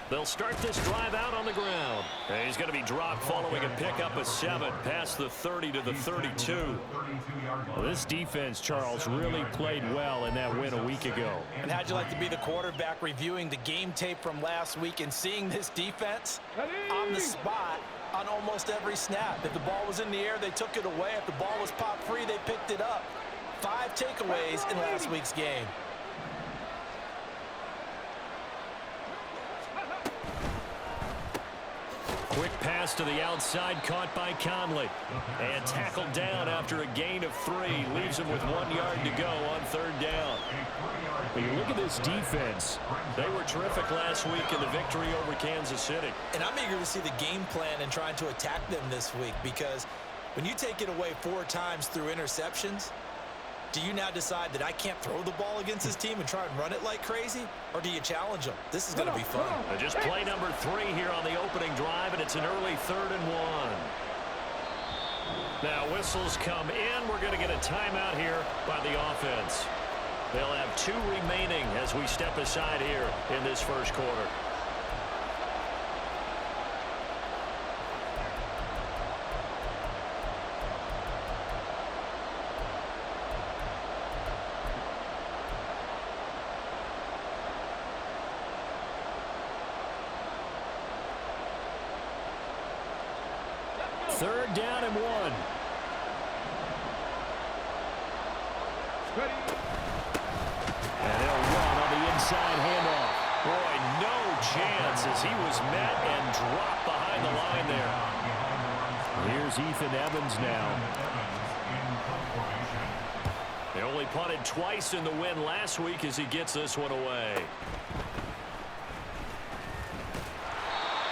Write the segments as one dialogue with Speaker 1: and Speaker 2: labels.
Speaker 1: They'll start this drive out on the ground. And he's going to be dropped following a pickup of 7 past the 30 to the 32.
Speaker 2: Well, this defense, Charles, really played well in that win a week ago.
Speaker 3: And how'd you like to be the quarterback reviewing the game tape from last week and seeing this defense on the spot on almost every snap? If the ball was in the air, they took it away. If the ball was popped free, they picked it up. 5 takeaways in last week's game.
Speaker 1: Quick pass to the outside, caught by Conley. And tackled down after a gain of 3. Leaves him with 1 yard to go on 3rd down.
Speaker 2: But you look at this defense.
Speaker 1: They were terrific last week in the victory over Kansas City.
Speaker 3: And I'm eager to see the game plan and trying to attack them this week, because when you take it away 4 times through interceptions, do you now decide that I can't throw the ball against this team and try and run it like crazy? Or do you challenge them? This is going to be fun.
Speaker 1: Just play number 3 here on the opening drive, and it's an early 3rd and 1. Now whistles come in. We're going to get a timeout here by the offense. They'll have 2 remaining as we step aside here in this first quarter. Third down and 1. And they'll run on the inside handoff. Boy, no chance as he was met and dropped behind the line there.
Speaker 2: Here's Ethan Evans now.
Speaker 1: They only punted twice in the win last week as he gets this one away.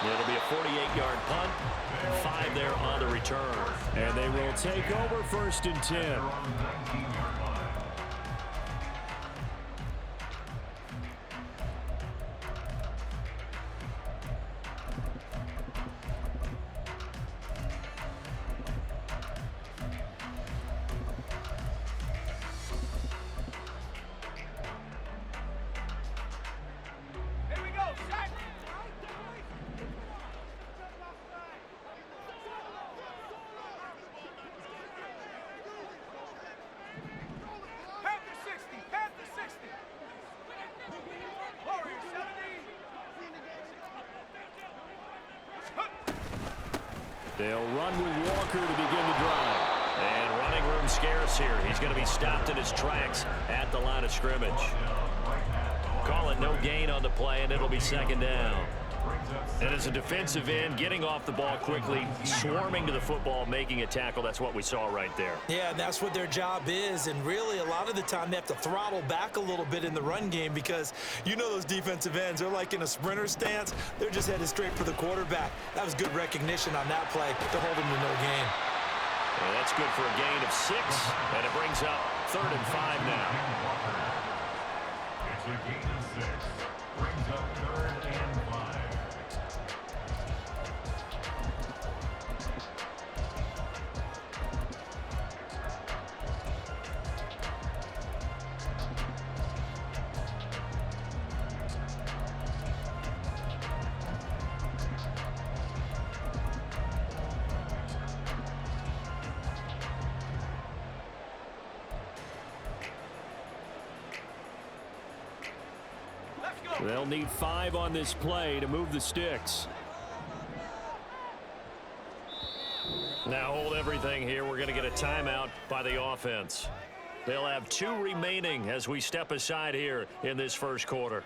Speaker 1: It'll be a 48-yard punt. 5 there on the return.
Speaker 2: And they will take over 1st and 10. They'll run with Walker to begin the drive.
Speaker 1: And running room scarce here. He's going to be stopped in his tracks at the line of scrimmage. Call it no gain on the play, and it'll be 2nd down. And as a defensive end, getting off the ball quickly, swarming to the football, making a tackle, that's what we saw right there.
Speaker 3: Yeah, and that's what their job is. And really, a lot of the time, they have to throttle back a little bit in the run game, because you know those defensive ends, they're like in a sprinter stance. They're just headed straight for the quarterback. That was good recognition on that play to hold him to no gain.
Speaker 1: Well, that's good for a gain of 6, and it brings up 3rd and 5 now.
Speaker 4: It's a gain of 6. Brings up 3rd and 5.
Speaker 2: They'll need 5 on this play to move the sticks.
Speaker 1: Now hold everything here. We're going to get a timeout by the offense. They'll have 2 remaining as we step aside here in this first quarter.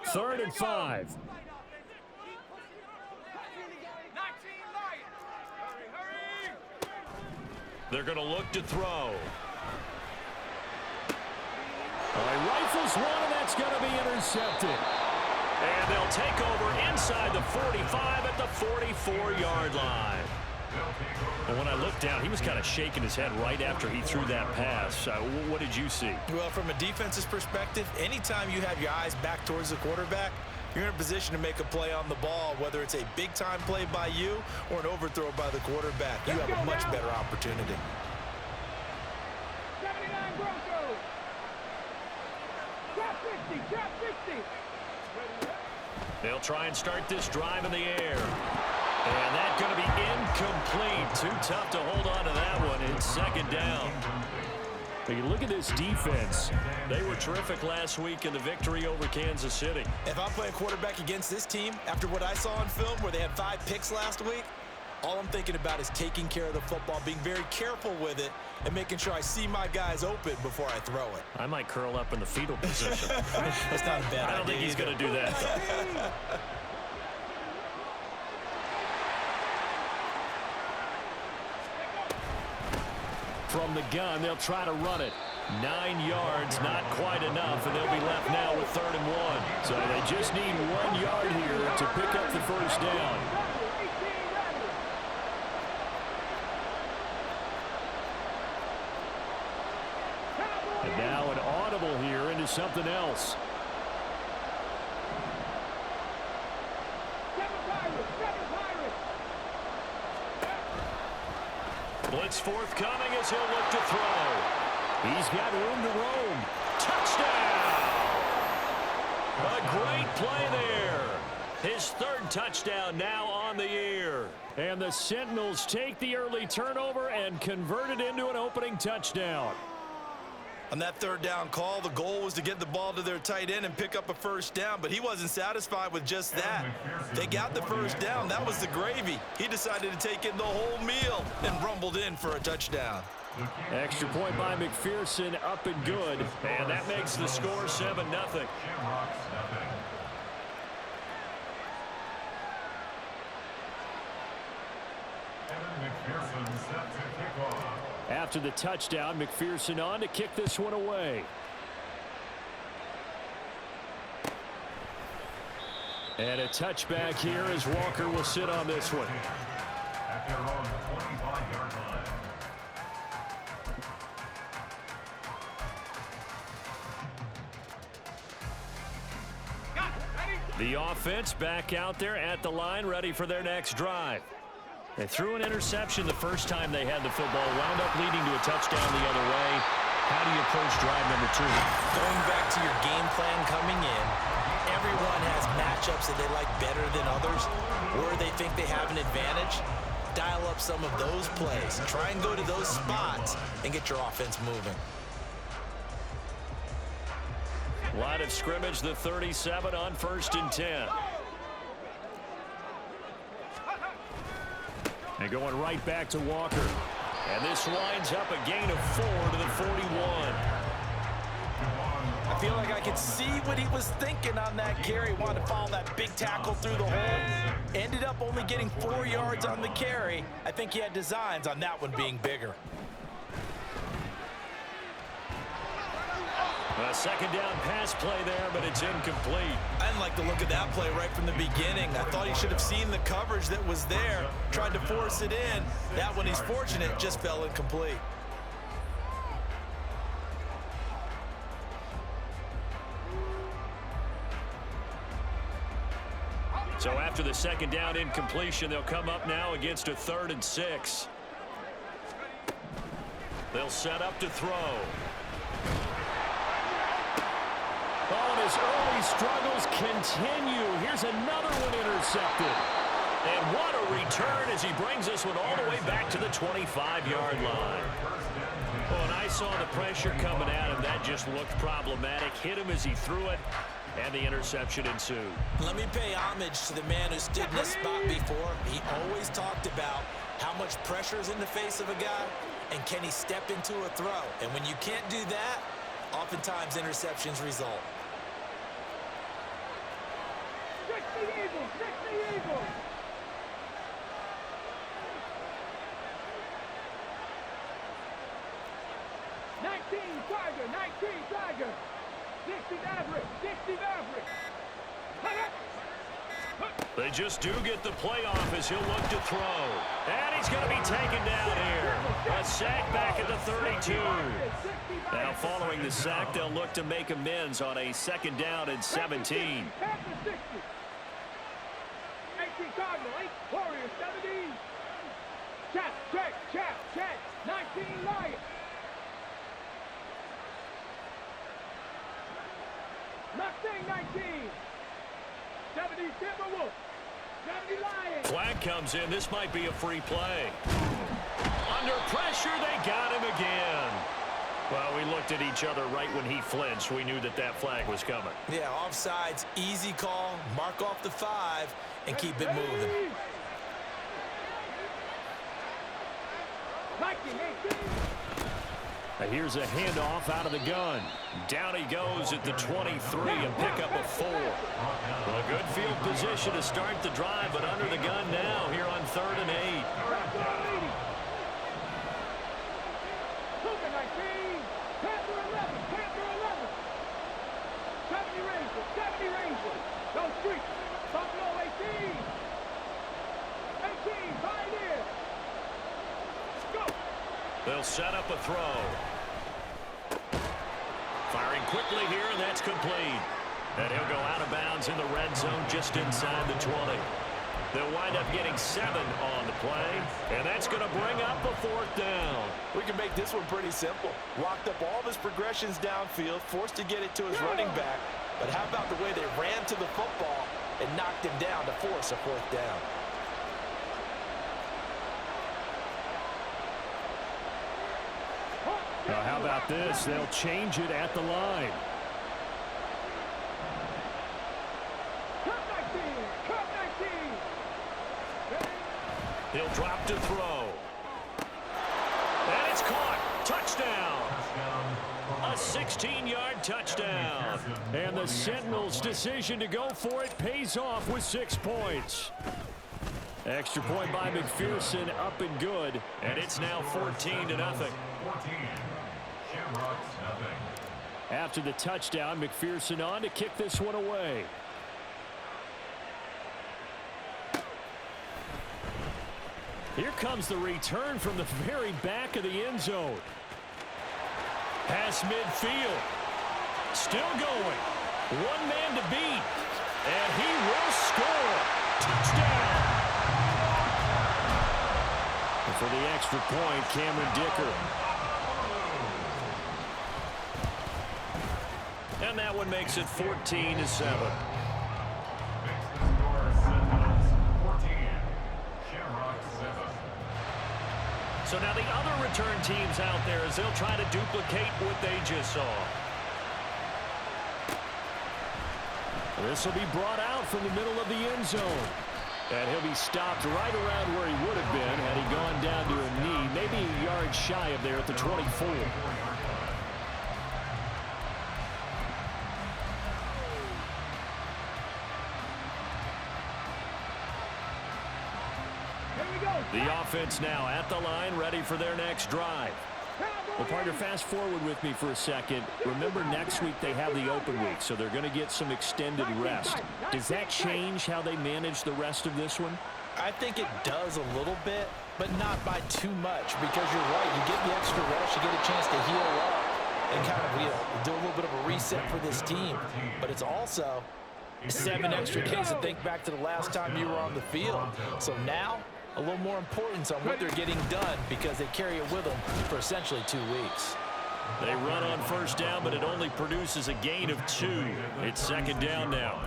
Speaker 2: Third and 5.
Speaker 1: They're going to look to throw.
Speaker 2: All right, rifles one, and that's going to be intercepted.
Speaker 1: And they'll take over inside the 45 at the 44-yard line. And when I looked down, he was kind of shaking his head right after he threw that pass. What did you see?
Speaker 3: Well, from a defense's perspective, anytime you have your eyes back towards the quarterback, you're in a position to make a play on the ball, whether it's a big-time play by you or an overthrow by the quarterback. You have a much better opportunity.
Speaker 4: 79 Broncos. Drop 50, drop 50.
Speaker 1: They'll try and start this drive in the air. And that's going to be incomplete. Too tough to hold on to that one. It's second down.
Speaker 2: But you look at this defense.
Speaker 1: They were terrific last week in the victory over Kansas City.
Speaker 3: If I'm playing quarterback against this team, after what I saw on film where they had 5 picks last week, all I'm thinking about is taking care of the football, being very careful with it, and making sure I see my guys open before I throw it.
Speaker 1: I might curl up in the fetal position.
Speaker 3: That's not a bad idea.
Speaker 1: I don't think he's going to do that, though.
Speaker 2: From the gun, they'll try to run it. 9 yards, not quite enough, and they'll be left now with 3rd and 1.
Speaker 1: So they just need 1 yard here to pick up the first down.
Speaker 2: And now an audible here into something else.
Speaker 1: Blitz forthcoming as he'll look to throw.
Speaker 2: He's got room to roam.
Speaker 1: Touchdown! A great play there. His 3rd touchdown now on the year.
Speaker 2: And the Sentinels take the early turnover and convert it into an opening touchdown.
Speaker 3: On that 3rd down call, the goal was to get the ball to their tight end and pick up a first down, but he wasn't satisfied with just that. They got the first down. That was the gravy. He decided to take in the whole meal and rumbled in for a touchdown.
Speaker 2: Extra point by McPherson, up and good.
Speaker 1: And that makes the score 7-0.
Speaker 2: After the touchdown, McPherson on to kick this one away. And a touchback here as Walker will sit on this one.
Speaker 4: At their own 25-yard line.
Speaker 1: The offense back out there at the line, ready for their next drive. They threw an interception the first time they had the football, wound up leading to a touchdown the other way. How do you approach drive number 2?
Speaker 3: Going back to your game plan coming in, everyone has matchups that they like better than others, or they think they have an advantage. Dial up some of those plays. Try and go to those spots and get your offense moving.
Speaker 1: Line of scrimmage, the 37 on 1st and 10.
Speaker 2: And going right back to Walker.
Speaker 1: And this winds up a gain of 4 to the 41.
Speaker 3: I feel like I could see what he was thinking on that carry. Wanted to follow that big tackle through the hole. Ended up only getting 4 yards on the carry. I think he had designs on that one being bigger.
Speaker 1: A 2nd down pass play there, but it's incomplete.
Speaker 3: I didn't like the look of that play right from the beginning. I thought he should have seen the coverage that was there, tried to force it in. That one, he's fortunate, just fell incomplete.
Speaker 1: So after the 2nd down incompletion, they'll come up now against a 3rd and 6. They'll set up to throw.
Speaker 2: Oh, and his early struggles continue. Here's another one intercepted.
Speaker 1: And what a return as he brings this one all the way back to the 25-yard line. Oh, and I saw the pressure coming at him. That just looked problematic. Hit him as he threw it, and the interception ensued.
Speaker 3: Let me pay homage to the man who stood in this spot before. He always talked about how much pressure is in the face of a guy, and can he step into a throw. And when you can't do that, oftentimes interceptions result.
Speaker 4: Trick the Eagles! Trick the Eagles! Tiger! 60 Maverick! 60 Maverick!
Speaker 1: They just do get the play off as he'll look to throw. And he's going to be taken down here. A sack back at the 32. Now following the sack, they'll look to make amends on a 2nd down and 17.
Speaker 4: Panthers
Speaker 5: 60. 18 Cardinal, 8 Warriors, 70. Check, check, check, check. 19 Lions. Mustang 19. 70 Timberwolves. 70 Lions.
Speaker 2: Flag comes in. This might be a free play. Under pressure, they got him again. Well, we looked at each other right when he flinched. We knew that that flag was coming.
Speaker 3: Yeah, offsides, easy call. Mark off the 5 and keep it moving.
Speaker 5: 19, 18.
Speaker 2: Here's a handoff out of the gun. Down he goes at the 23, a pickup of 4. Well, a good field position to start the drive, but under the gun now here on 3rd and 8.
Speaker 5: Cougar 19. Panther 11. Panther 11. 70 Rangers. 70 Rangers. Go street. Buffalo 18. 18. Pioneer. Go.
Speaker 2: They'll set up a throw. Firing quickly here, and that's complete. And he'll go out of bounds in the red zone just inside the 20. They'll wind up getting 7 on the play, and that's going to bring up a 4th down.
Speaker 3: We can make this one pretty simple. Locked up all of his progressions downfield, forced to get it to his running back. But how about the way they ran to the football and knocked him down to force a 4th down?
Speaker 2: Now, how about this? They'll change it at the line.
Speaker 5: Cup 19. Cup 19.
Speaker 2: He'll drop to throw. And it's caught. Touchdown. A 16-yard touchdown. And the Sentinels' decision to go for it pays off with 6 points. Extra point by McPherson, up and good. And it's now 14-0.
Speaker 4: 14. Shamrocks, nothing.
Speaker 2: After the touchdown, McPherson on to kick this one away. Here comes the return from the very back of the end zone. Pass midfield. Still going. One man to beat. And he will score. Touchdown. And for the extra point, Cameron Dicker. And that one makes it 14-7.
Speaker 4: Makes the score Sentinels 14. Shamrocks 7.
Speaker 2: So now the other return teams out there as they'll try to duplicate what they just saw. This will be brought out from the middle of the end zone. And he'll be stopped right around where he would have been had he gone down to a knee, maybe a yard shy of there at the 24. The offense now at the line, ready for their next drive. Well, partner, fast forward with me for a second. Remember, next week they have the open week, so they're going to get some extended rest. Does that change how they manage the rest of this one?
Speaker 3: I think it does a little bit, but not by too much, because you're right. You get the extra rest, you get a chance to heal up and kind of do a little bit of a reset for this team. But it's also 7 extra days to think back to the last time you were on the field. So now, a little more importance on what they're getting done because they carry it with them for essentially 2 weeks.
Speaker 2: They run on first down, but it only produces a gain of 2. It's 2nd down now.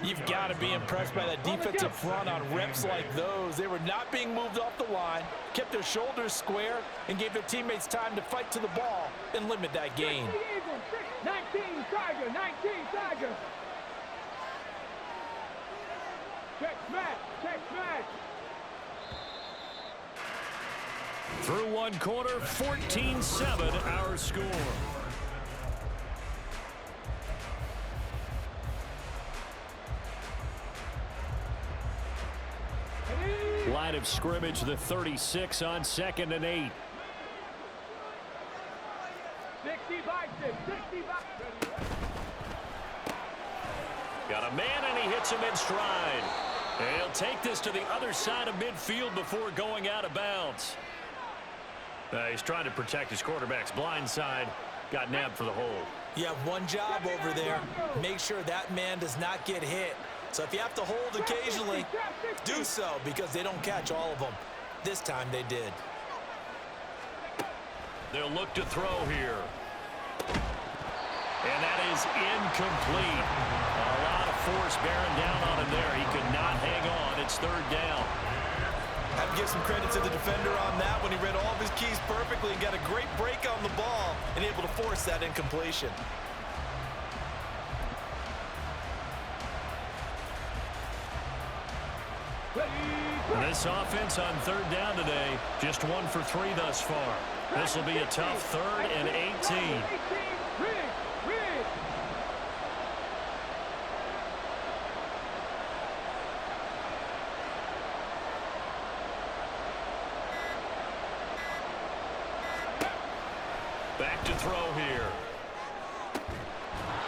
Speaker 3: You've got to be impressed by that defensive front on reps like those. They were not being moved off the line, kept their shoulders square, and gave their teammates time to fight to the ball and limit that gain.
Speaker 5: 19 Tiger, 19 Tiger. Check smash, check smash.
Speaker 2: Through one quarter, 14-7 our score. Line of scrimmage, the 36 on 2nd and 8.
Speaker 5: 60 by 6, 60 by 6.
Speaker 2: Got a man, and he hits him in stride. And he'll take this to the other side of midfield before going out of bounds. He's trying to protect his quarterback's blind side. Got nabbed for the hold.
Speaker 3: You have one job over there. Make sure that man does not get hit. So if you have to hold occasionally, do so, because they don't catch all of them. This time they did.
Speaker 2: They'll look to throw here. And that is incomplete. A lot of force bearing down on him there. He could not hang on. It's third down.
Speaker 3: I have to give some credit to the defender on that when he read all of his keys perfectly and got a great break on the ball and able to force that incompletion.
Speaker 2: This offense on third down today, just 1 for 3 thus far. This will be a tough 3rd and 18. Back to throw here.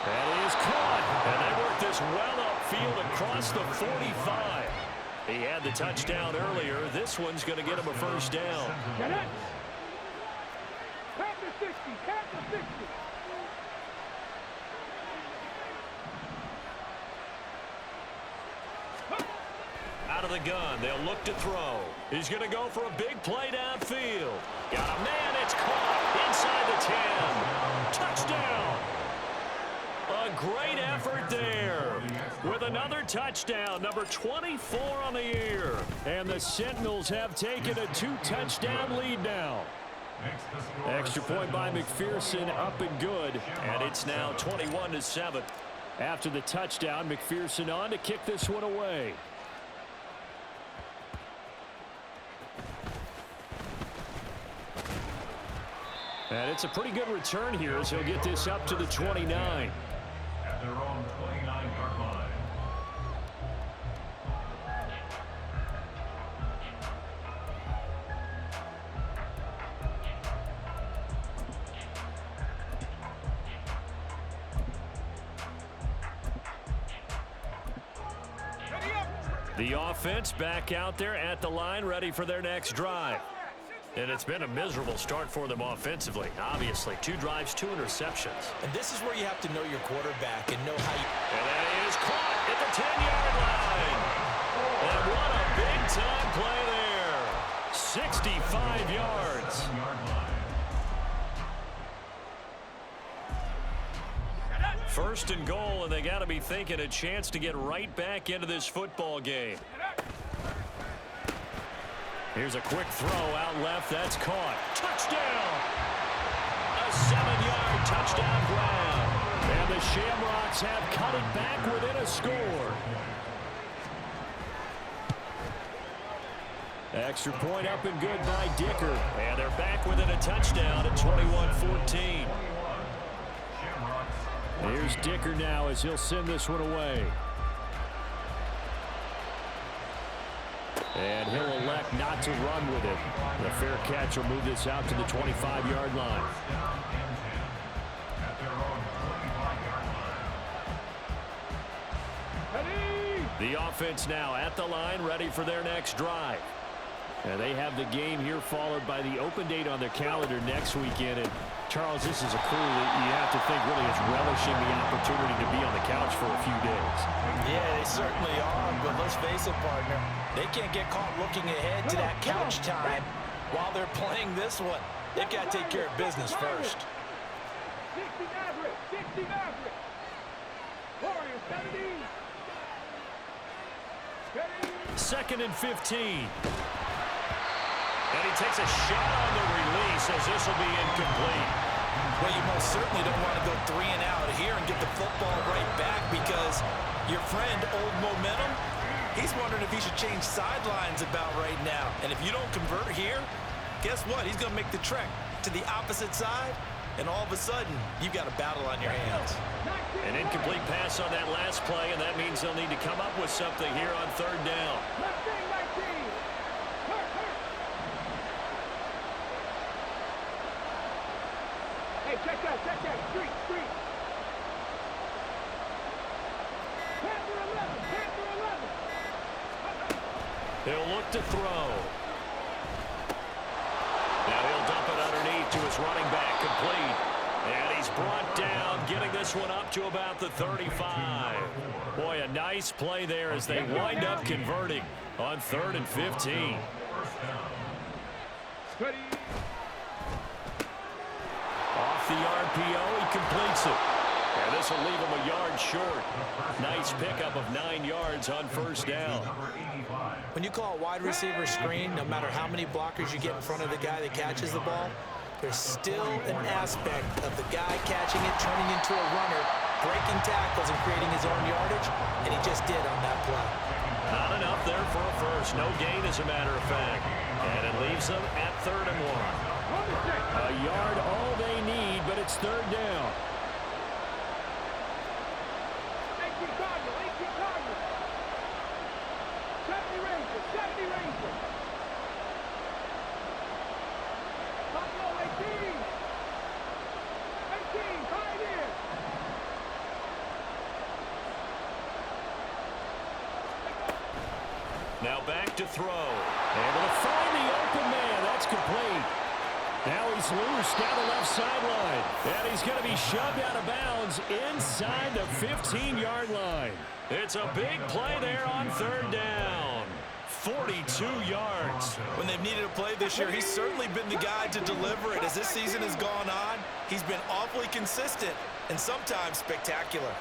Speaker 2: That is caught. And they work this well upfield across the 45. He had the touchdown earlier. This one's going to get him a first down. Out of the gun, they'll look to throw. He's going to go for a big play downfield. Got a man, it's caught inside the 10. Touchdown. A great effort there with another touchdown, number 24 on the year. And the Sentinels have taken a 2-touchdown lead now. Extra point by McPherson, up and good. And it's now 21-7. After the touchdown, McPherson on to kick this one away. And it's a pretty good return here as he'll get this up to the 29.
Speaker 4: At their own 29-yard line.
Speaker 2: The offense back out there at the line, ready for their next drive. And it's been a miserable start for them offensively. Obviously, 2 drives, 2 interceptions.
Speaker 3: And this is where you have to know your quarterback and know how you...
Speaker 2: And that is caught at the 10-yard line. And what a big-time play there. 65 yards. First and goal, and they got to be thinking a chance to get right back into this football game. Here's a quick throw out left. That's caught. Touchdown! A 7-yard touchdown grab. And the Shamrocks have cut it back within a score. Extra point up and good by Dicker. And they're back within a touchdown at 21-14. Here's Dicker now as he'll send this one away. And he'll elect not to run with it. The fair catch will move this out to the 25-yard line. The offense now at the line, ready for their next drive. And they have the game here followed by the open date on their calendar next weekend. And Charles, this is a crew that you have to think really is relishing the opportunity to be on the couch for a few days.
Speaker 3: Yeah, they certainly are, but let's face it, partner. They can't get caught looking ahead to that couch time while they're playing this one. They've got to take care of business first.
Speaker 5: 60 Maverick, 60 Maverick. Warriors, 70.
Speaker 2: 2nd and 15. And he takes a shot on the release as this will be incomplete.
Speaker 3: Well, you most certainly don't want to go 3 and out here and get the football right back, because your friend, Old Momentum, he's wondering if he should change sidelines about right now. And if you don't convert here, guess what? He's going to make the trek to the opposite side, and all of a sudden, you've got a battle on your hands.
Speaker 2: An incomplete pass on that last play, and that means they'll need to come up with something here on 3rd down.
Speaker 5: Hey, check that, street. Panther 11.
Speaker 2: They'll look to throw. Now he'll dump it underneath to his running back, complete. And he's brought down, getting this one up to about the 35. Boy, a nice play there as they wind up converting on 3rd and 15. Off the RPO, he completes it. And this will leave him a yard short. Nice pickup of 9 yards on 1st down.
Speaker 3: When you call a wide receiver screen, no matter how many blockers you get in front of the guy that catches the ball, there's still an aspect of the guy catching it, turning into a runner, breaking tackles and creating his own yardage, and he just did on that play.
Speaker 2: Not enough there for a first. No gain, as a matter of fact. And it leaves them at 3rd and 1. A yard all they need, but it's 3rd down.
Speaker 5: 18 Cardinals. 70 Rangers. Buffalo 18. 18, Pioneers.
Speaker 2: Now back to throw. Able to find the open man. That's complete. Now he's loose down the left sideline. And he's going to be shoved out of bounds inside the 15-yard line. It's a big play there on 3rd down. 42 yards.
Speaker 3: When they've needed a play this year, he's certainly been the guy to deliver it. As this season has gone on, he's been awfully consistent and sometimes spectacular.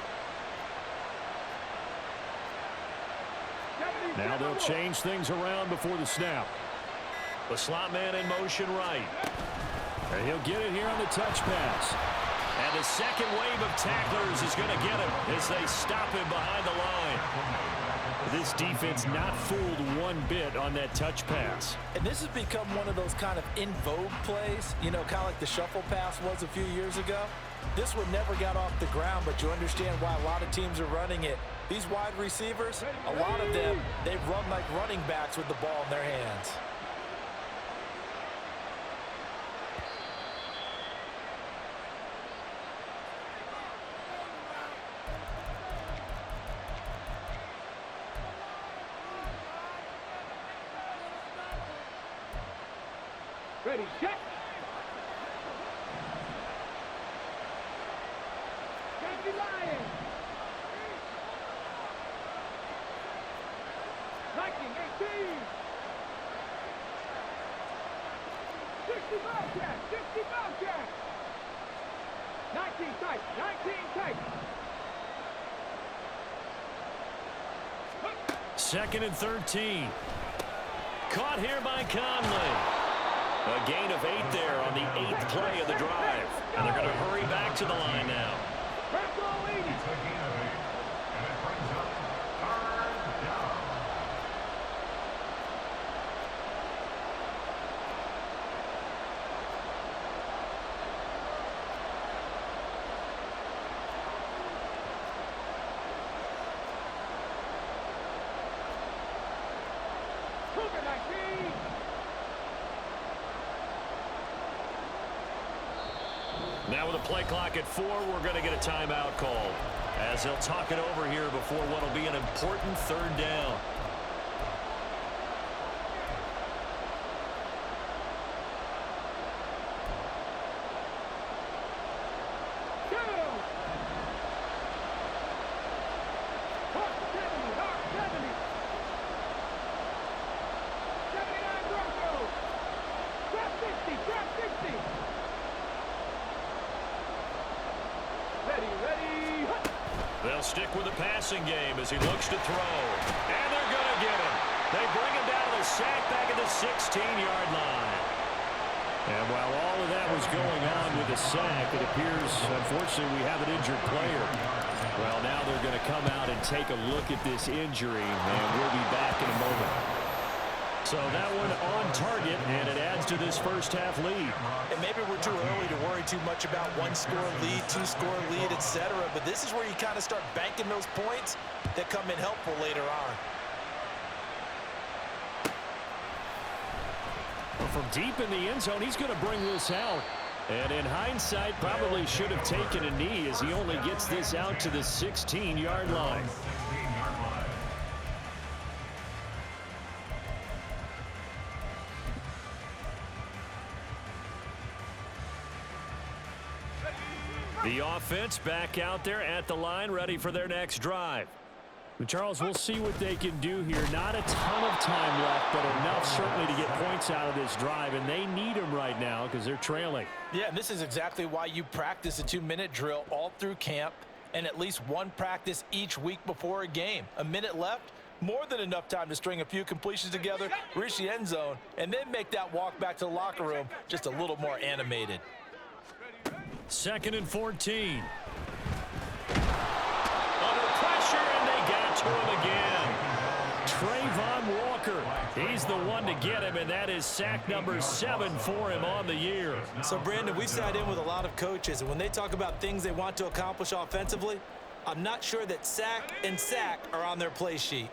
Speaker 2: Now they'll change things around before the snap. The slot man in motion right. And he'll get it here on the touch pass. And the second wave of tacklers is going to get him as they stop him behind the line. This defense not fooled one bit on that touch pass.
Speaker 3: And this has become one of those kind of in vogue plays, you know, kind of like the shuffle pass was a few years ago. This one never got off the ground, but you understand why a lot of teams are running it. These wide receivers, a lot of them, they run like running backs with the ball in their hands.
Speaker 5: Ready, check. Jackie Lion. Viking 18. 60 Bobcat. 60 Bobcat. 19 tight. 19 tight.
Speaker 2: 2nd and 13. Caught here by Conley. A gain of 8 there on the 8th play of the drive. And they're going to hurry back to the line now. Now with a play clock at 4, we're going to get a timeout called as they'll talk it over here before what will be an important 3rd down. They'll stick with the passing game as he looks to throw. And they're going to get him. They bring him down to the sack back at the 16-yard line. And while all of that was going on with the sack, it appears, unfortunately, we have an injured player. Well, now they're going to come out and take a look at this injury, and we'll be back in a moment. So that one on target, and it adds to this first half lead.
Speaker 3: And maybe we're too early to worry too much about one-score lead, two-score lead, etc. But this is where you kind of start banking those points that come in helpful later on.
Speaker 2: Well, from deep in the end zone, he's going to bring this out. And in hindsight, probably should have taken a knee as he only gets this out to the 16-yard line. The offense back out there at the line, ready for their next drive. Charles, we'll see what they can do here. Not a ton of time left, but enough certainly to get points out of this drive, and they need them right now because they're trailing.
Speaker 3: Yeah, and this is exactly why you practice a 2-minute drill all through camp and at least one practice each week before a game. A minute left, more than enough time to string a few completions together, reach the end zone, and then make that walk back to the locker room just a little more animated.
Speaker 2: 2nd and 14. Under pressure, and they got to him again. Trayvon Walker, he's the one to get him, and that is sack number 7 for him on the year.
Speaker 6: So, Brandon, we've sat in with a lot of coaches, and when they talk about things they want to accomplish offensively, I'm not sure that sack and sack are on their play sheet.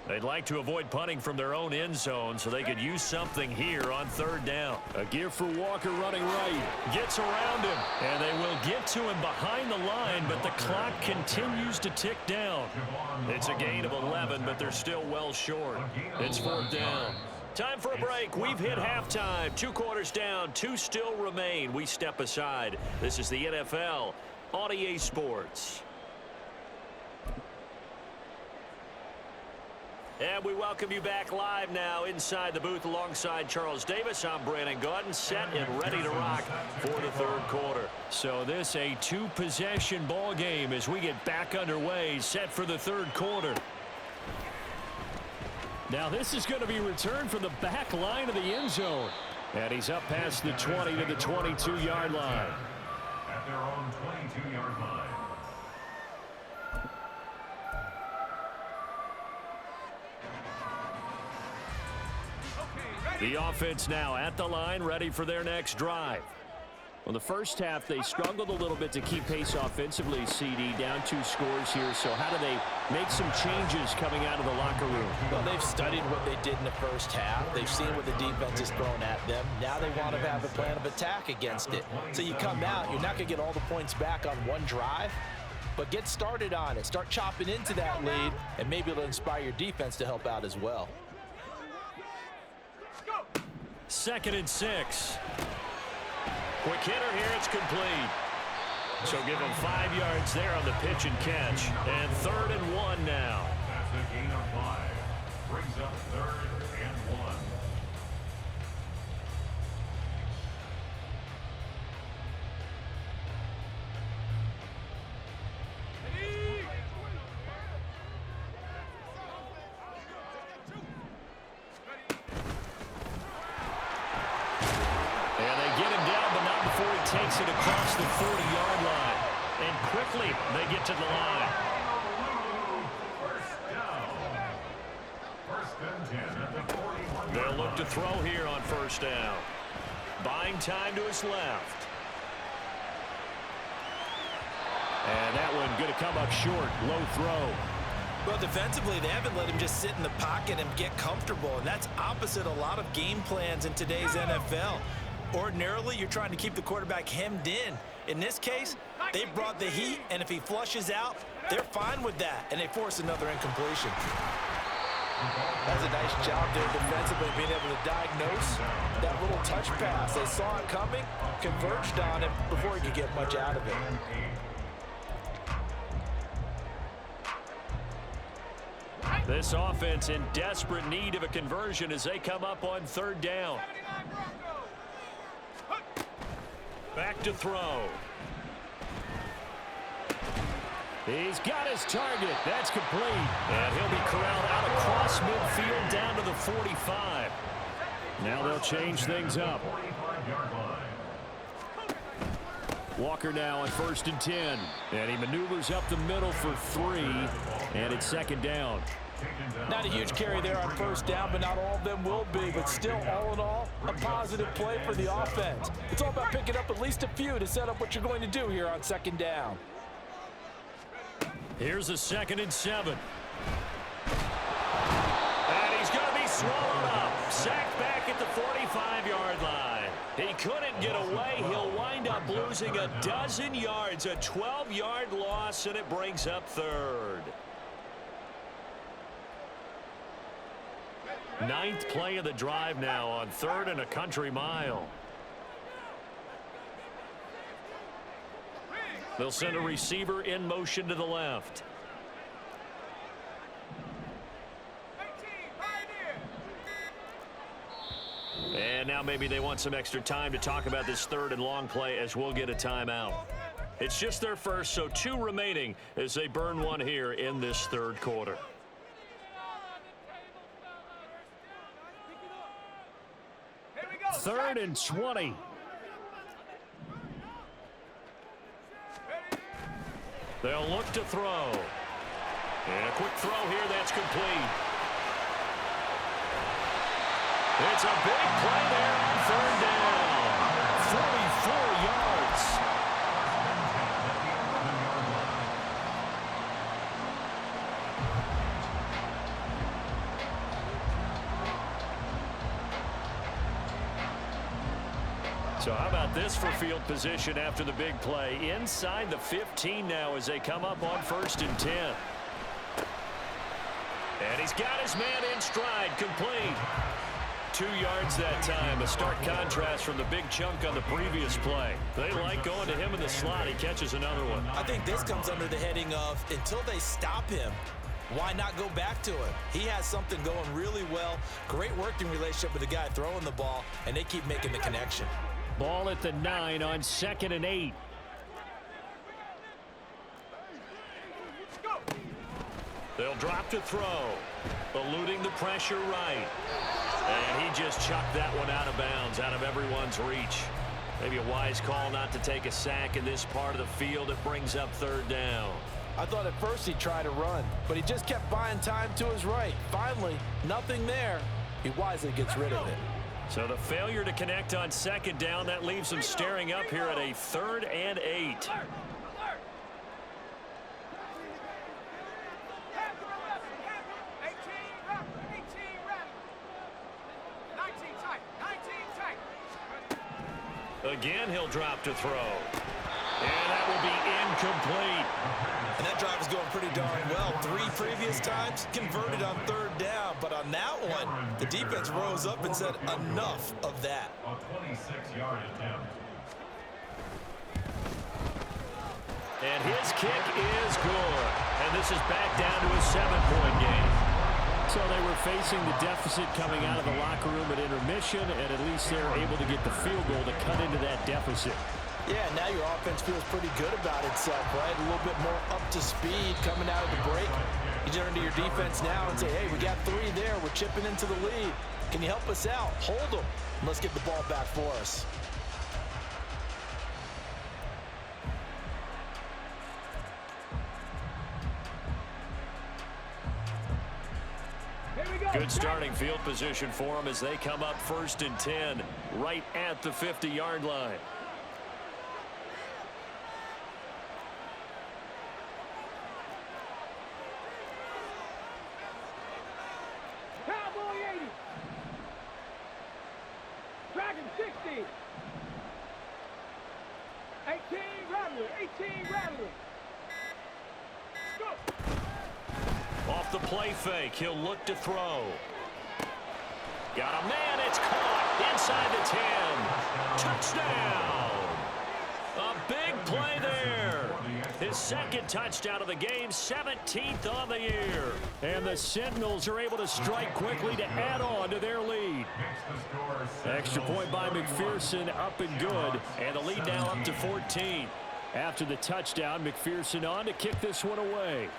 Speaker 2: They'd like to avoid punting from their own end zone so they could use something here on 3rd down. A give for Walker running right. Gets around him, and they will get to him behind the line, but the clock continues to tick down. It's a gain of 11, but they're still well short. It's 4th down. Time for a break. We've hit halftime. 2 quarters down, 2 still remain. We step aside. This is the NFL on EA Sports. And we welcome you back live now inside the booth alongside Charles Davis. I'm Brandon Gaudin, set and ready to rock for the 3rd quarter. So this a 2-possession ball game as we get back underway, set for the 3rd quarter. Now this is going to be returned from the back line of the end zone. And he's up past the 20 to the 22-yard line.
Speaker 4: At their own 22-yard line.
Speaker 2: The offense now at the line, ready for their next drive. Well, the first half, they struggled a little bit to keep pace offensively, CD, down 2 scores here. So how do they make some changes coming out of the locker room?
Speaker 3: Well, they've studied what they did in the first half. They've seen what the defense has thrown at them. Now they want to have a plan of attack against it. So you come out, you're not going to get all the points back on one drive, but get started on it. Start chopping into that lead, and maybe it'll inspire your defense to help out as well.
Speaker 2: 2nd and 6. Quick hitter here, it's complete. So give him 5 yards there on the pitch and catch. And 3rd and 1 now.
Speaker 4: That's a gain of 5. Brings up 3rd and 1.
Speaker 2: Takes it across the 40-yard line. And quickly, they get to the line.
Speaker 4: First and 10 at the 41.
Speaker 2: They'll look to throw here on 1st down. Buying time to his left. And that one going to come up short. Low throw.
Speaker 6: Well, defensively, they haven't let him just sit in the pocket and get comfortable, and that's opposite a lot of game plans in today's NFL. Ordinarily, you're trying to keep the quarterback hemmed in. In this case, they brought the heat, and if he flushes out, they're fine with that, and they force another incompletion. That's a nice job there defensively, being able to diagnose that little touch pass. They saw it coming, converged on him before he could get much out of it.
Speaker 2: This offense in desperate need of a conversion as they come up on 3rd down. Back to throw. He's got his target. That's complete. And he'll be corralled out across midfield down to the 45. Now they'll change things up. Walker now on 1st and 10. And he maneuvers up the middle for 3. And it's 2nd down.
Speaker 3: Not a huge carry there on 1st down, but not all of them will be. But still, all in all, a positive play for the offense. It's all about picking up at least a few to set up what you're going to do here on 2nd down.
Speaker 2: Here's a 2nd and 7. And he's going to be swallowed up. Sacked back at the 45-yard line. He couldn't get away. He'll wind up losing a dozen yards. A 12-yard loss, and it brings up 3rd. 9th play of the drive now on 3rd and a country mile. They'll send a receiver in motion to the left. And now maybe they want some extra time to talk about this third and long play as we'll get a timeout. It's just their first, so 2 remaining as they burn one here in this third quarter. Third and 20. They'll look to throw. And a quick throw here that's complete. It's a big play there on third down. 44 yards. So how about this for field position after the big play? Inside the 15 now as they come up on 1st and 10. And he's got his man in stride, complete. 2 yards that time, a stark contrast from the big chunk on the previous play. They like going to him in the slot. He catches another one.
Speaker 6: I think this comes under the heading of until they stop him, why not go back to him? He has something going really well. Great working relationship with the guy throwing the ball, and they keep making the connection.
Speaker 2: Ball at the 9 on 2nd and 8. They'll drop to throw, eluding the pressure right. And he just chucked that one out of bounds, out of everyone's reach. Maybe a wise call not to take a sack in this part of the field. It brings up third down.
Speaker 3: I thought at first he'd try to run, but he just kept buying time to his right. Finally, nothing there. He wisely gets rid of it.
Speaker 2: So the failure to connect on 2nd down, that leaves him staring up here at a 3rd and 8. Again, he'll drop to throw. And that will be incomplete.
Speaker 6: And that drive is going pretty darn well. 3 previous times converted on 3rd down. But on that one, the defense rose up and said enough of that.
Speaker 4: A 26-yard attempt.
Speaker 2: And his kick is good. And this is back down to a 7-point game. So they were facing the deficit coming out of the locker room at intermission, and at least they're able to get the field goal to cut into that deficit.
Speaker 3: Yeah, now your offense feels pretty good about itself, right? A little bit more up to speed coming out of the break. You turn to your defense now and say, hey, we got 3 there. We're chipping into the lead. Can you help us out? Hold them. Let's get the ball back for us.
Speaker 2: Good starting field position for them as they come up 1st and 10, right at the 50-yard line.
Speaker 5: Cowboy 80. Dragon 60. 18 Rattler. 18 Rattler. Go.
Speaker 2: Off the play fake, he'll look to throw. Got a man, it's caught inside the 10. Touchdown! A big play there. His 2nd touchdown of the game, 17th on the year. And the Sentinels are able to strike quickly to add on to their lead. Extra point by McPherson, up and good. And the lead now up to 14. After the touchdown, McPherson on to kick this one away.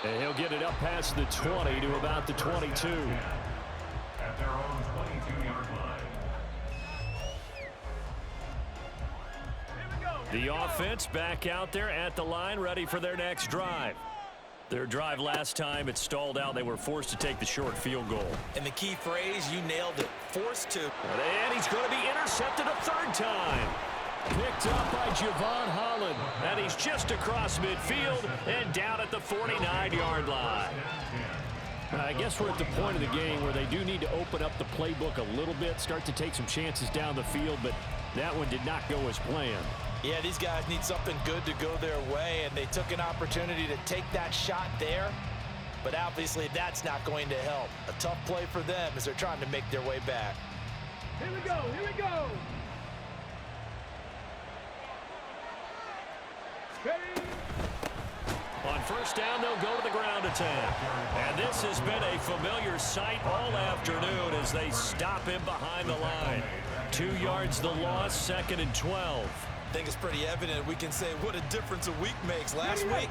Speaker 2: And he'll get it up past the 20 to about the 22.
Speaker 4: At their own 22-yard line.
Speaker 2: The offense back out there at the line, ready for their next drive. Their drive last time, it stalled out. They were forced to take the short field goal.
Speaker 6: And the key phrase, you nailed it, forced to.
Speaker 2: And he's going to be intercepted a 3rd time. Picked up by Javon Holland. And he's just across midfield and down at the 49-yard line. I guess we're at the point of the game where they do need to open up the playbook a little bit, start to take some chances down the field, but that one did not go as planned.
Speaker 3: Yeah, these guys need something good to go their way, and they took an opportunity to take that shot there. But obviously, that's not going to help. A tough play for them as they're trying to make their way back.
Speaker 5: Here we go. Here we go. Ready?
Speaker 2: On first down, they'll go to the ground attack. And this has been a familiar sight all afternoon as they stop him behind the line. 2 yards the loss, 2nd and 12.
Speaker 6: I think it's pretty evident we can say what a difference a week makes. Last week,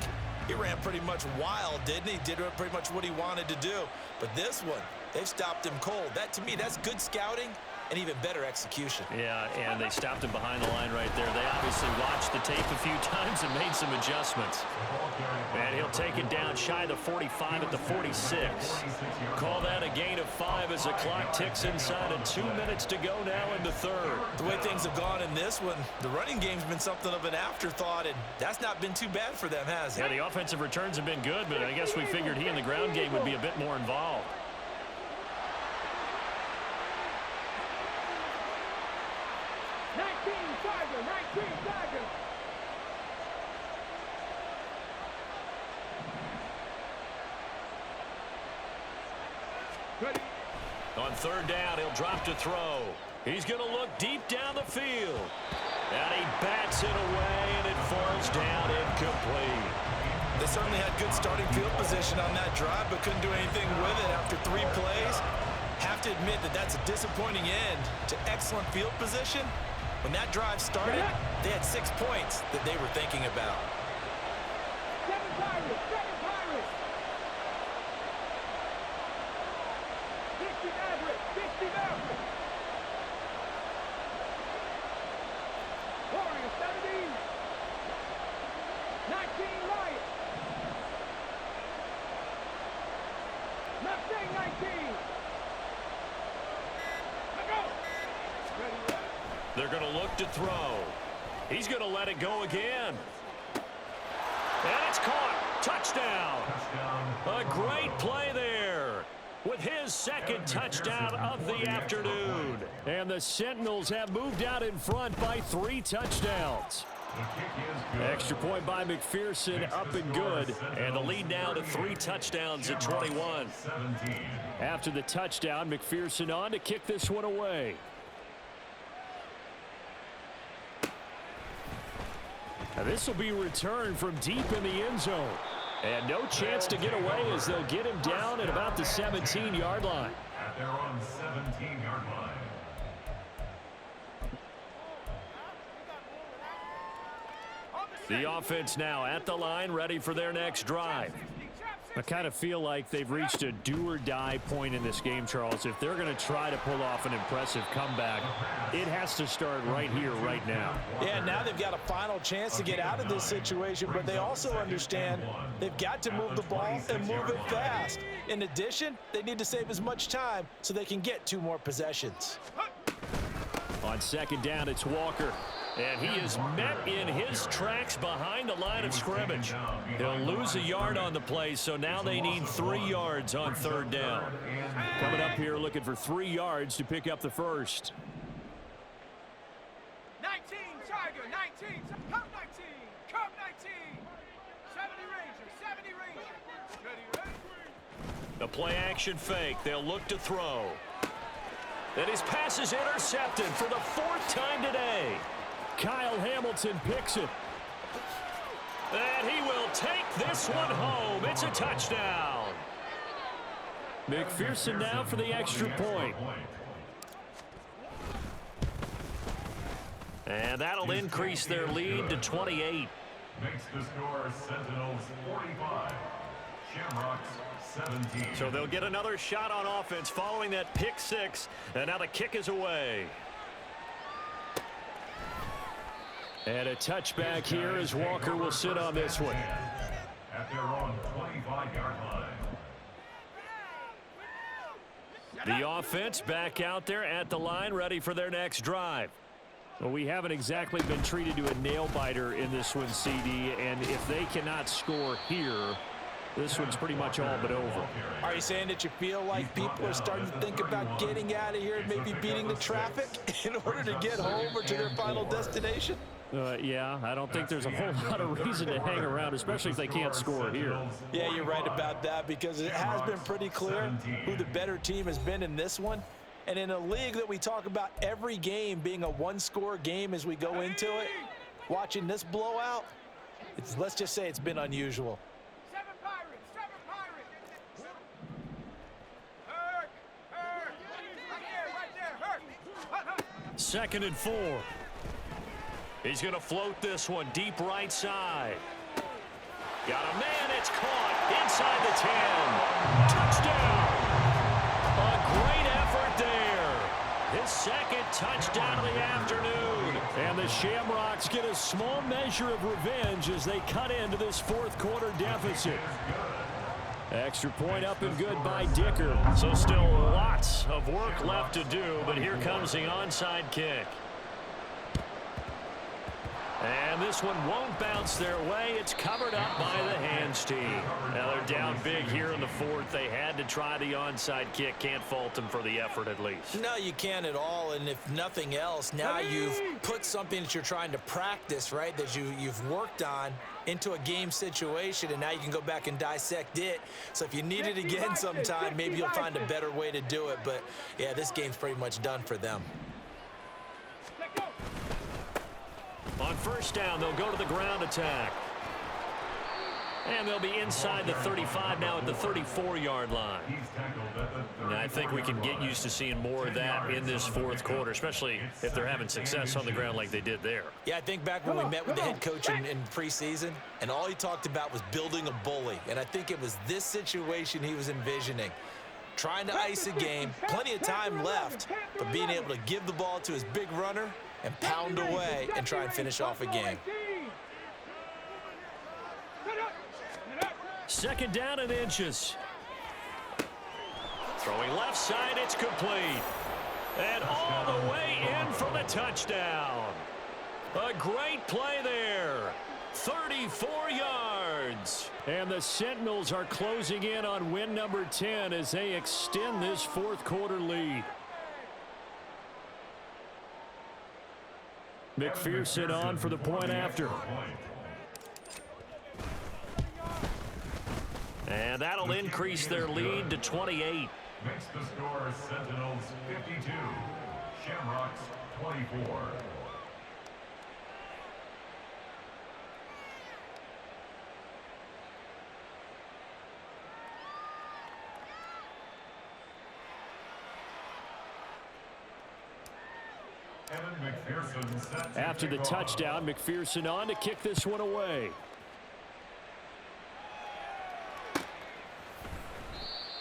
Speaker 6: he ran pretty much wild, didn't he? Did pretty much what he wanted to do. But this one, they've stopped him cold. That, to me, that's good scouting and even better execution.
Speaker 2: Yeah, and they stopped him behind the line right there. They obviously watched the tape a few times and made some adjustments. And he'll take it down shy of the 45 at the 46. Call that a gain of 5 as the clock ticks inside of 2 minutes to go now in the third.
Speaker 6: The way things have gone in this one, the running game's been something of an afterthought, and that's not been too bad for them, has it?
Speaker 2: Yeah, the offensive returns have been good, but I guess we figured he in the ground game would be a bit more involved. On third down, he'll drop to throw. He's going to look deep down the field. And he bats it away, and it falls down incomplete.
Speaker 6: They certainly had good starting field position on that drive, but couldn't do anything with it after 3 plays. Have to admit that that's a disappointing end to excellent field position. When that drive started, they had 6 points that they were thinking about.
Speaker 5: 7 Pirates, 7 Pirates. 60 Mavericks, 60 Mavericks. Warriors, 17. 19 Lions. Mustang 19. Let go. Ready.
Speaker 2: They're going to look to throw. He's going to let it go again. And it's caught. Touchdown. A great play there with his 2nd touchdown of the afternoon. And the Sentinels have moved out in front by 3 touchdowns. Extra point by McPherson, up and good. And the lead now to 3 touchdowns at 21. After the touchdown, McPherson on to kick this one away. Now this will be returned from deep in the end zone. And no chance to get away as they'll get him down at about the 17-yard line.
Speaker 4: At their own 17-yard line.
Speaker 2: The offense now at the line, ready for their next drive. I kind of feel like they've reached a do-or-die point in this game, Charles. If they're going to try to pull off an impressive comeback, it has to start right here, right now.
Speaker 6: Yeah, now they've got a final chance to get out of this situation, but they also understand they've got to move the ball and move it fast. In addition, they need to save as much time so they can get 2 more possessions.
Speaker 2: On 2nd down, it's Walker. And he is met in his tracks behind the line of scrimmage. He'll lose a yard on the play, so now they need 3 yards on 3rd down. Coming up here looking for 3 yards to pick up the first.
Speaker 5: 19, Tiger, 19, Cub 19, Cub 19, 70 Ranger, 70 Ranger. Ready, ready.
Speaker 2: A play action fake. They'll look to throw. And his pass is intercepted for the 4th time today. Kyle Hamilton picks it. And he will take this one home. It's a touchdown. McPherson now for the extra point. And that'll increase their lead to 28.
Speaker 4: Makes the score Sentinels 45, Shamrocks 17.
Speaker 2: So they'll get another shot on offense following that pick 6. And now the kick is away. And a touchback here as Walker will sit on this one.
Speaker 4: At their own 25-yard line.
Speaker 2: The offense back out there at the line, ready for their next drive. Well, we haven't exactly been treated to a nail-biter in this one, CD, and if they cannot score here, this one's pretty much all but over.
Speaker 6: Are you saying that you feel like people are starting to think about getting out of here and maybe beating the traffic in order to get home or to their final destination?
Speaker 2: Yeah, I don't think there's a whole lot of reason to hang around, especially if they can't score here.
Speaker 6: Yeah, you're right about that because it has been pretty clear who the better team has been in this one.
Speaker 3: And in a league that we talk about every game being a one-score game as we go into it, watching this blowout, let's just say it's been unusual.
Speaker 5: 7 Pirates, 7 Pirates. Hurt. Right there, hurt.
Speaker 2: 2nd and 4. He's going to float this one deep right side. Got a man, it's caught inside the 10. Touchdown. A great effort there. His 2nd touchdown of the afternoon. And the Shamrocks get a small measure of revenge as they cut into this 4th quarter deficit. Extra point up and good by Dicker. So still lots of work left to do, but here comes the onside kick. And this one won't bounce their way. It's covered up by the hands team. Now they're down big here in the 4th. They had to try the onside kick. Can't fault them for the effort at least.
Speaker 6: No, you can't at all. And if nothing else, now you've put something that you're trying to practice, right, that you've worked on into a game situation, and now you can go back and dissect it. So if you need it again sometime, maybe you'll find a better way to do it. But, yeah, this game's pretty much done for them.
Speaker 2: On 1st down, they'll go to the ground attack. And they'll be inside the 35 now at the 34-yard line. And I think we can get used to seeing more of that in this 4th quarter, especially if they're having success on the ground like they did there.
Speaker 6: Yeah, I think back when we met with the head coach in preseason, and all he talked about was building a bully. And I think it was this situation he was envisioning. Trying to ice a game, plenty of time left, but being able to give the ball to his big runner and pound away and try and finish off a game.
Speaker 2: 2nd down and inches. Throwing left side, it's complete. And all the way in for the touchdown. A great play there. 34 yards. And the Sentinels are closing in on win number 10 as they extend this 4th quarter lead. McPherson on for the point after. And that'll increase their lead to 28.
Speaker 4: Makes the score Sentinels 52, Shamrocks 24.
Speaker 2: After the touchdown, McPherson on to kick this one away.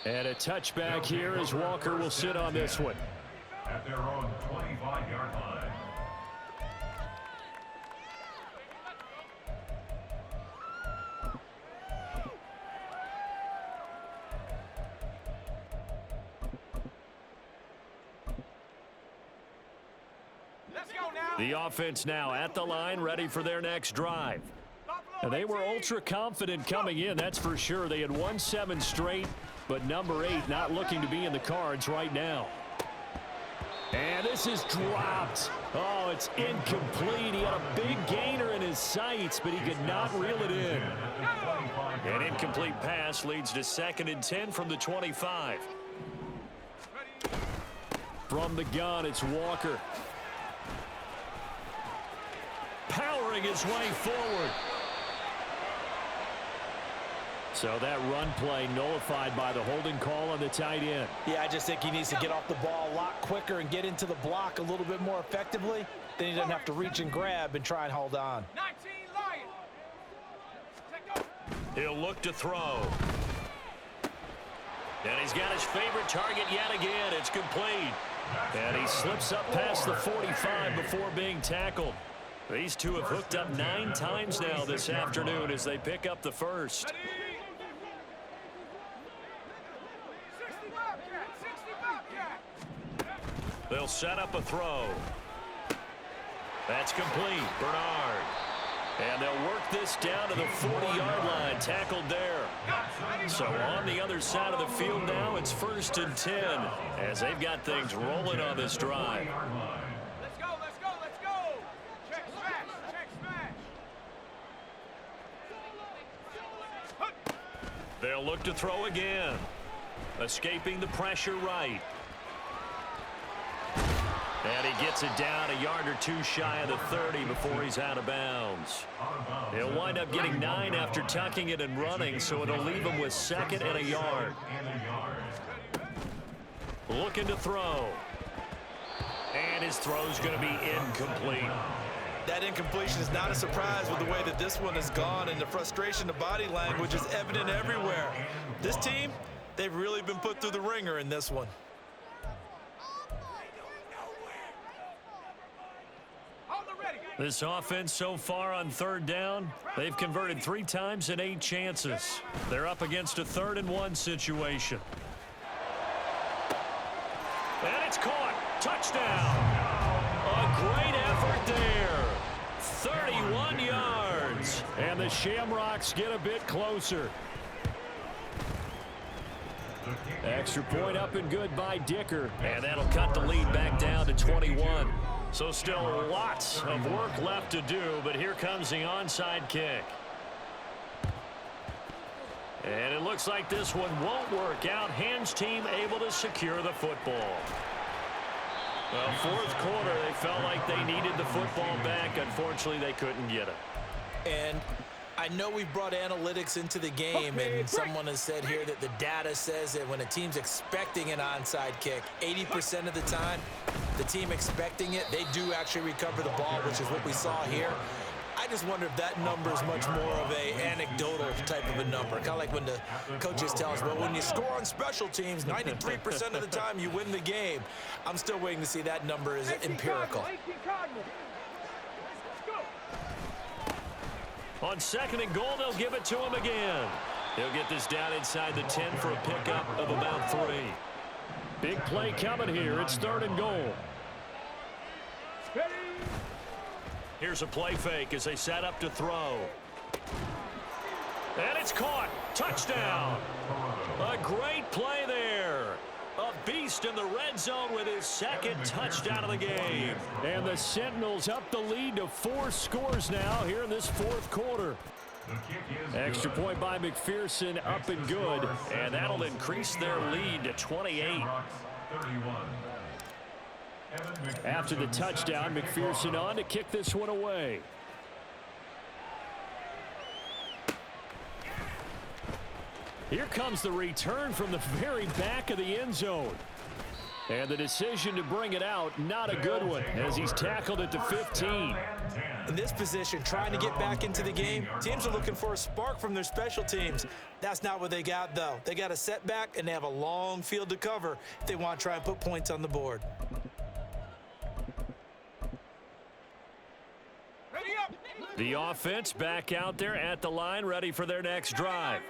Speaker 2: And a touchback here as Walker will sit on this one.
Speaker 4: At their own 25-yard line.
Speaker 2: The offense now at the line, ready for their next drive. And they were ultra confident coming in, that's for sure. They had won 7 straight, but number 8 not looking to be in the cards right now. And this is dropped. Oh, it's incomplete. He had a big gainer in his sights, but he could not reel it in. An incomplete pass leads to 2nd and 10 from the 25. From the gun, it's Walker. Powering his way forward. So that run play nullified by the holding call on the tight end.
Speaker 3: Yeah, I just think he needs to get off the ball a lot quicker and get into the block a little bit more effectively. Then he doesn't have to reach and grab and try and hold on.
Speaker 5: 19 Lions.
Speaker 2: He'll look to throw. And he's got his favorite target yet again. It's complete. And he slips up past the 45 before being tackled. These two have hooked up 9 times now this afternoon as they pick up the first. They'll set up a throw. That's complete. Bernard. And they'll work this down to the 40-yard line. Tackled there. So on the other side of the field now, it's 1st and 10 as they've got things rolling on this drive.
Speaker 5: Let's go, let's go, let's go. Check smash, check smash.
Speaker 2: They'll look to throw again. Escaping the pressure right. And he gets it down a yard or two shy of the 30 before he's out of bounds. He'll wind up getting 9 after tucking it and running, so it'll leave him with 2nd and a yard. Looking to throw. And his throw's going to be incomplete.
Speaker 6: That incompletion is not a surprise with the way that this one has gone, and the frustration, the body language is evident everywhere. This team, they've really been put through the ringer in this one.
Speaker 2: This offense so far on 3rd down, they've converted 3 times in 8 chances. They're up against a 3rd and 1 situation. And it's caught. Touchdown. A great effort there. 31 yards. And the Shamrocks get a bit closer. Extra point up and good by Dicker. And that'll cut the lead back down to 21. So still lots of work left to do, but here comes the onside kick. And it looks like this one won't work out. Ham's team able to secure the football. Well, 4th quarter, they felt like they needed the football back. Unfortunately, they couldn't get it.
Speaker 6: And I know we've brought analytics into the game, and someone has said here that the data says that when a team's expecting an onside kick, 80% of the time, the team expecting it, they do actually recover the ball, which is what we saw here. I just wonder if that number is much more of a anecdotal type of a number. Kind of like when the coaches tell us, well, when you score on special teams, 93% of the time you win the game. I'm still waiting to see that number is empirical.
Speaker 2: On 2nd and goal, they'll give it to him again. He'll get this down inside the 10 for a pickup of about 3. Big play coming here. It's 3rd and goal. Here's a play fake as they set up to throw. And it's caught. Touchdown. A great play there. A beast in the red zone with his 2nd touchdown of the game. And the Sentinels up the lead to 4 scores now here in this 4th quarter. Extra point by McPherson, up and good. And that'll increase their lead to 28. After the touchdown, McPherson on to kick this one away. Here comes the return from the very back of the end zone. And the decision to bring it out, not a good one, as he's tackled at the 15.
Speaker 6: In this position, trying to get back into the game, teams are looking for a spark from their special teams. That's not what they got, though. They got a setback, and they have a long field to cover if they want to try and put points on the board.
Speaker 2: The offense back out there at the line, ready for their next drive.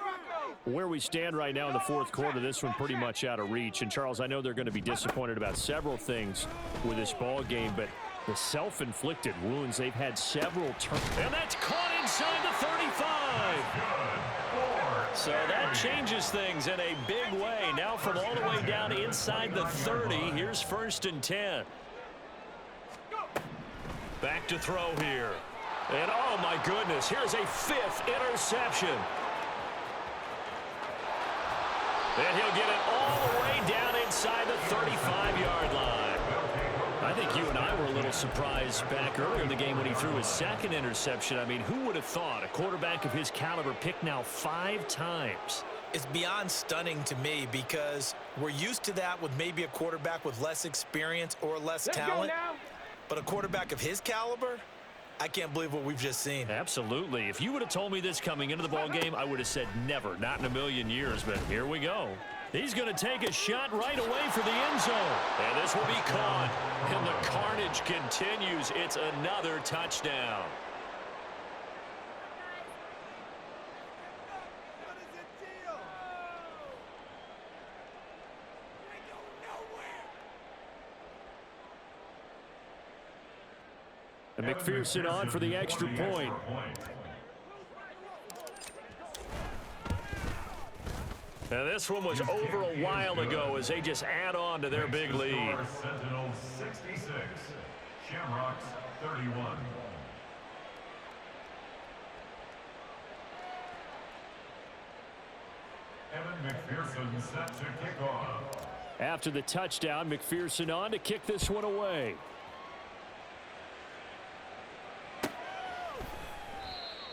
Speaker 2: Where we stand right now in the 4th quarter, this one pretty much out of reach. And, Charles, I know they're going to be disappointed about several things with this ball game, but the self-inflicted wounds, they've had several turns. And that's caught inside the 35. So that changes things in a big way. Now from all the way down inside the 30, here's 1st and 10. Back to throw here. And, oh, my goodness, here's a 5th interception. And he'll get it all the way down inside the 35-yard line. I think you and I were a little surprised back earlier in the game when he threw his 2nd interception. I mean, who would have thought a quarterback of his caliber picked now 5 times?
Speaker 6: It's beyond stunning to me because we're used to that with maybe a quarterback with less experience or less talent. But a quarterback of his caliber, I can't believe what we've just seen.
Speaker 2: Absolutely. If you would have told me this coming into the ball game, I would have said never, not in a million years. But here we go. He's going to take a shot right away for the end zone. And this will be caught. And the carnage continues. It's another touchdown. And McPherson on for the extra point. Now this one was over a while ago as they just add on to their big lead.
Speaker 4: Sentinels 66, Shamrocks 31. Evan McPherson set to kick off.
Speaker 2: After the touchdown, McPherson on to kick this one away.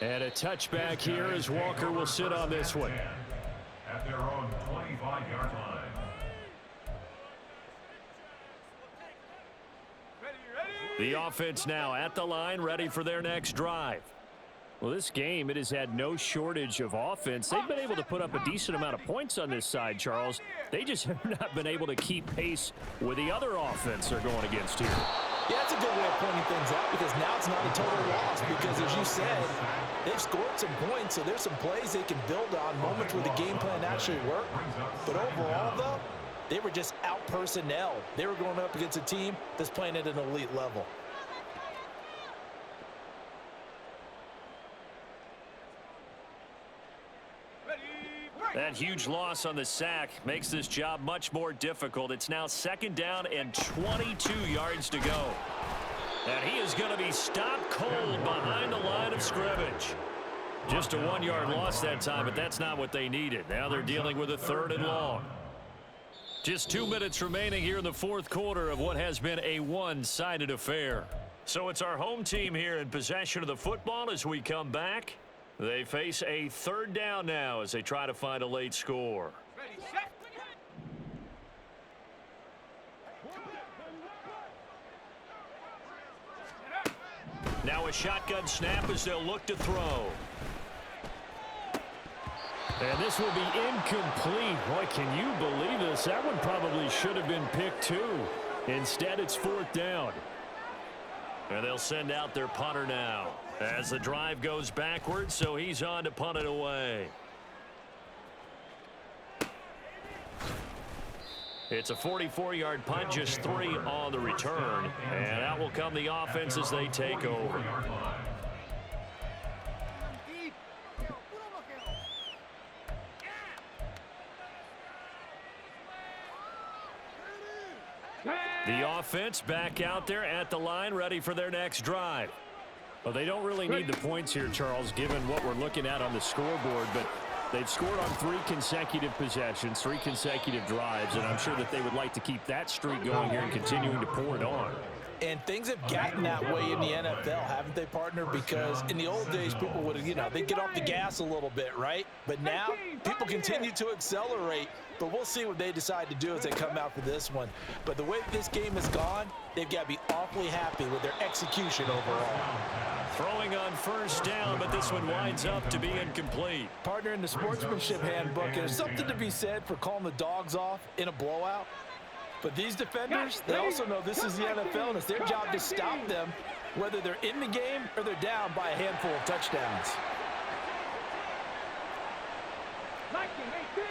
Speaker 2: And a touchback here as Walker will sit on this one.
Speaker 4: At their own 25-yard line.
Speaker 2: The offense now at the line, ready for their next drive. Well, this game, it has had no shortage of offense. They've been able to put up a decent amount of points on this side, Charles. They just have not been able to keep pace with the other offense they're going against here.
Speaker 3: Yeah, that's a good way of pointing things out because now it's not a total loss because, as you said, they've scored some points, so there's some plays they can build on, moments where the game plan actually worked. But overall, though, they were just out-personnel. They were going up against a team that's playing at an elite level.
Speaker 2: That huge loss on the sack makes this job much more difficult. It's now 2nd down and 22 yards to go. And he is going to be stopped cold behind the line of scrimmage. Just a 1-yard loss that time, but that's not what they needed. Now they're dealing with a 3rd and long. Just 2 minutes remaining here in the 4th quarter of what has been a one-sided affair. So it's our home team here in possession of the football as we come back. They face a 3rd down now as they try to find a late score. Now a shotgun snap as they'll look to throw. And this will be incomplete. Boy, can you believe this? That one probably should have been picked too. Instead, it's 4th down. And they'll send out their punter now as the drive goes backwards, so he's on to punt it away. It's a 44-yard punt, just 3 on the return. And out will come the offense as they take over. The offense back out there at the line, ready for their next drive. Well, they don't really need the points here, Charles, given what we're looking at on the scoreboard, but they've scored on 3 consecutive possessions, 3 consecutive drives, and I'm sure that they would like to keep that streak going here and continuing to pour it on.
Speaker 3: And things have gotten that way in the NFL, haven't they, partner? Because in the old days, people would have, they'd get off the gas a little bit, right? But now, people continue to accelerate. But we'll see what they decide to do as they come out for this one. But the way this game has gone, they've got to be awfully happy with their execution overall.
Speaker 2: Throwing on 1st down, but this one winds up to be incomplete.
Speaker 3: Partner, in the sportsmanship handbook, there's something to be said for calling the dogs off in a blowout. But these defenders, they also know this is the NFL, and it's their job to stop them, whether they're in the game or they're down by a handful of touchdowns.
Speaker 5: 19, 18,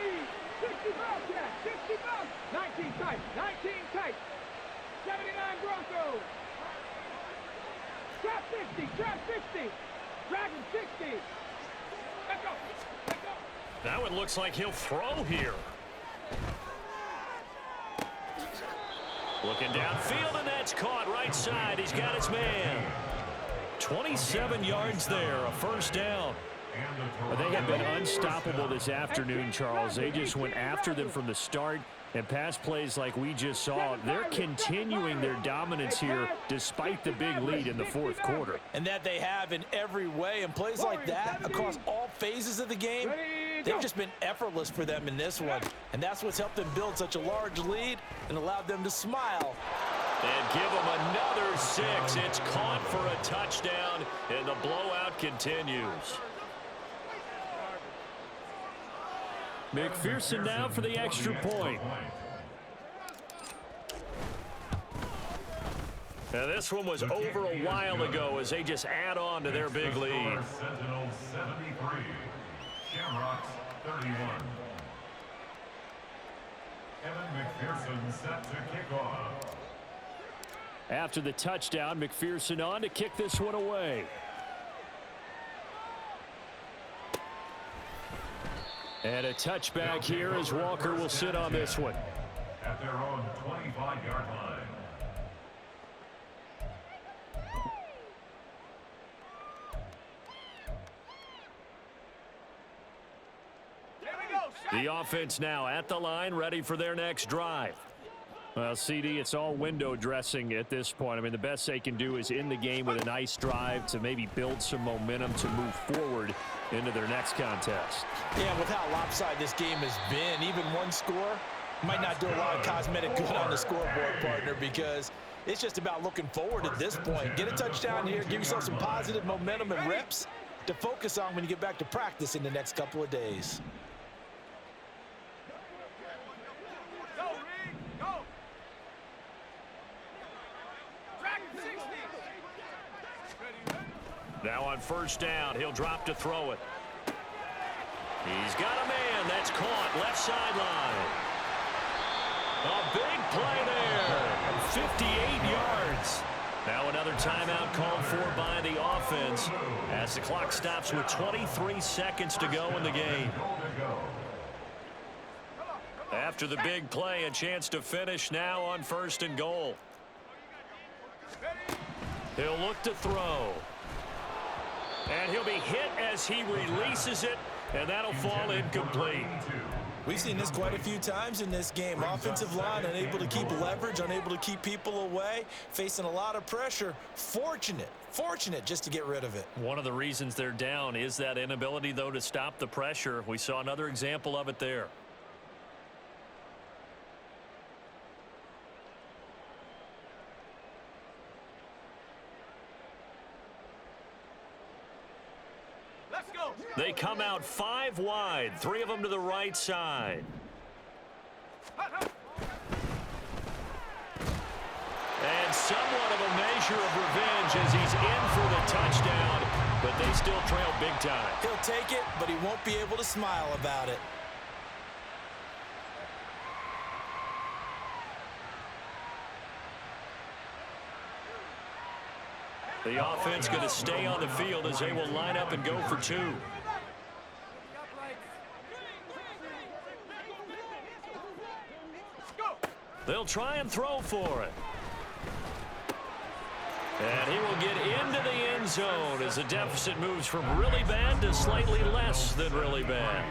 Speaker 5: 60 Bobcats, 60 Bobcats, 19 tight, 19 tight, 79 Broncos, trap 50, Dragon 60, let's go, let's go.
Speaker 2: That one looks like he'll throw here. Looking downfield, and that's caught right side. He's got his man. 27 yards there, a 1st down. They have been unstoppable this afternoon, Charles. They just went after them from the start, and pass plays like we just saw, they're continuing their dominance here despite the big lead in the 4th quarter.
Speaker 3: And that they have in every way, and plays like that across all phases of the game, they've just been effortless for them in this one. And that's what's helped them build such a large lead and allowed them to smile.
Speaker 2: And give them another 6. It's caught for a touchdown, and the blowout continues. McPherson now for the extra point. Now this one was over a while ago as they just add on to their big lead.
Speaker 4: Sentinels 73, Shamrocks 31. Evan McPherson set to kick off.
Speaker 2: After the touchdown, McPherson on to kick this one away. And a touchback here as Walker will sit on this one.
Speaker 4: At their own 25-yard line.
Speaker 2: The offense now at the line, ready for their next drive. Well, CD, it's all window dressing at this point. I mean, the best they can do is in the game with a nice drive to maybe build some momentum to move forward into their next contest.
Speaker 3: Yeah, with how lopsided this game has been, even one score might not do a lot of cosmetic good on the scoreboard, partner, because it's just about looking forward at this point. Get a touchdown here, give yourself some positive momentum and reps to focus on when you get back to practice in the next couple of days.
Speaker 2: Now on first down, he'll drop to throw it. He's got a man. That's caught left sideline. A big play there. 58 yards. Now another timeout called for by the offense as the clock stops with 23 seconds to go in the game. After the big play, a chance to finish now on first and goal. He'll look to throw. And he'll be hit as he releases it, and that'll fall incomplete.
Speaker 6: We've seen this quite a few times in this game. Offensive line unable to keep leverage, unable to keep people away, facing a lot of pressure. Fortunate just to get rid of it.
Speaker 2: One of the reasons they're down is that inability, though, to stop the pressure. We saw another example of it there. They come out 5 wide, 3 of them to the right side. And somewhat of a measure of revenge as he's in for the touchdown, but they still trail big time.
Speaker 6: He'll take it, but he won't be able to smile about it.
Speaker 2: The offense going to stay on the field as they will line up and go for 2. They'll try and throw for it. And he will get into the end zone as the deficit moves from really bad to slightly less than really bad.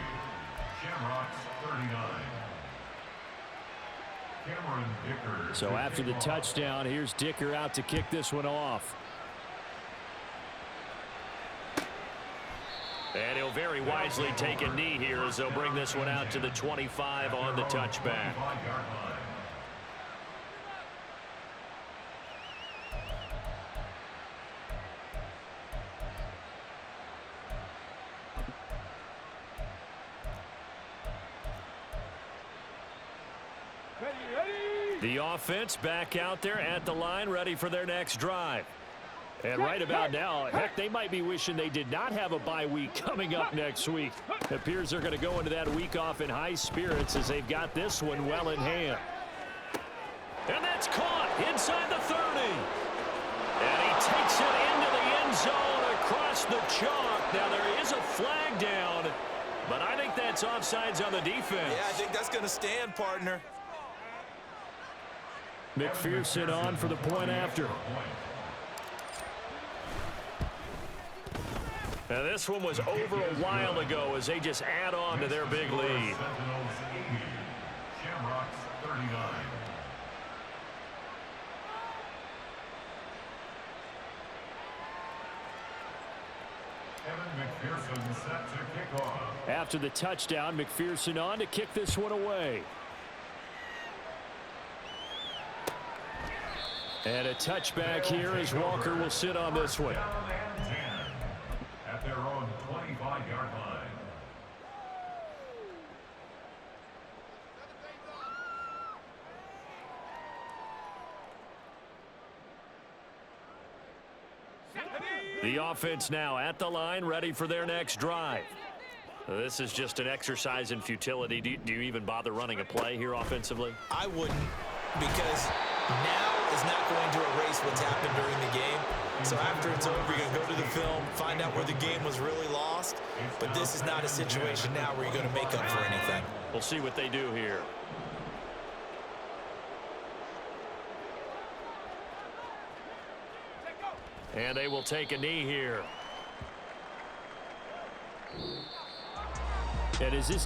Speaker 2: So after the touchdown, here's Dicker out to kick this one off. And he'll very wisely take a knee here as they'll bring this one out to the 25 on the touchback. The offense back out there at the line, ready for their next drive. And right about now, heck, they might be wishing they did not have a bye week coming up next week. It appears they're going to go into that week off in high spirits as they've got this one well in hand. And that's caught inside the 30. And he takes it into the end zone across the chalk. Now there is a flag down, but I think that's offsides on the defense.
Speaker 6: Yeah, I think that's going to stand, partner.
Speaker 2: McPherson on for the point after. Now this one was over a while ago as they just add on to their big lead.
Speaker 4: Shamrocks 39. Evan McPherson set to kick off.
Speaker 2: After the touchdown, McPherson on to kick this one away. And a touchback here as Walker will sit on this one.
Speaker 4: At their own 25-yard line.
Speaker 2: The offense now at the line, ready for their next drive. This is just an exercise in futility. Do you even bother running a play here offensively?
Speaker 6: I wouldn't, because now is not going to erase what's happened during the game. So after it's over, you're going to go to the film, find out where the game was really lost. But this is not a situation now where you're going to make up for anything.
Speaker 2: We'll see what they do here. And they will take a knee here. And is this